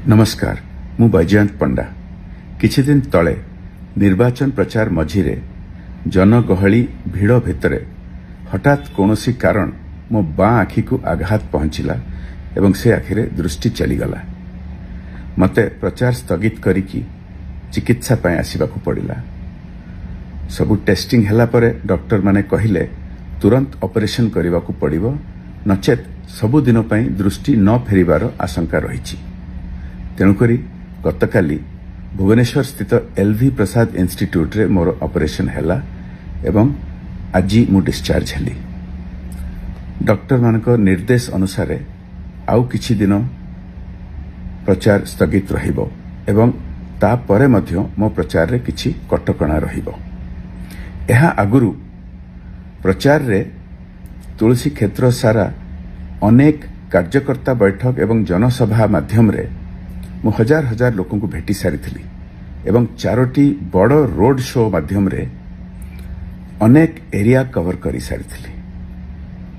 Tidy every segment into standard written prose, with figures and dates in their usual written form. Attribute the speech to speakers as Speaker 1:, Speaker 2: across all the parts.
Speaker 1: नमस्कार मु बैजयंत पंडा किछि दिन तले निर्वाचन प्रचार मझिरे जनगहली भिड़ भितरे हठात कौनसी कारण मो बाँ आखि को आघात पहुंचला एवं से आखिरे दृष्टि चलीगला। मते प्रचार स्थगित करिकी चिकित्सा पाए आसिबाकु पड़िला। सबु टेस्टिंग हैला परे डॉक्टर माने कहिले तुरंत ऑपरेशन करिबाकु पड़िबो, नचेत सबु दिन पई दृष्टि न फेरिबार आशंका रहिछि। तेणुकरी गतकाली भुवनेश्वर स्थित एलवी प्रसाद इंस्टीट्यूट रे मोर ऑपरेशन हैला एवं आज मु डिस्चार्ज हेली। डॉक्टर मानक निर्देश अनुसार आउ किछि दिन प्रचार स्थगित रहिबो एवं ता परे मध्य मो प्रचार रे किछि कटकणा रहिबो। एहा आगुरु प्रचार रे तुलसी क्षेत्र सारा अनेक कार्यकर्ता बैठक एवं जनसभा माध्यम रे मु हजार हजार लोकों को भेटी सारी एवं 4टी बड़ रोड शो माध्यम रे अनेक एरिया कवर करी सारी,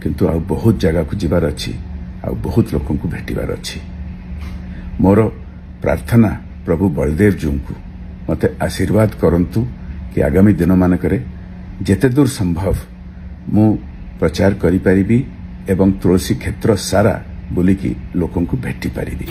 Speaker 1: किंतु आ बहुत जगह को जीवार अच्छी आ बहुत लोकों को भेटिबार अच्छी। मोर प्रार्थना प्रभु बलदेव जी को मते आशीर्वाद करंतु कि आगामी दिन मानकरे जेते दूर संभव मु प्रचार करि परिबी एवं तुलसी क्षेत्र सारा बुलिकी लोकों को भेटी परिबी।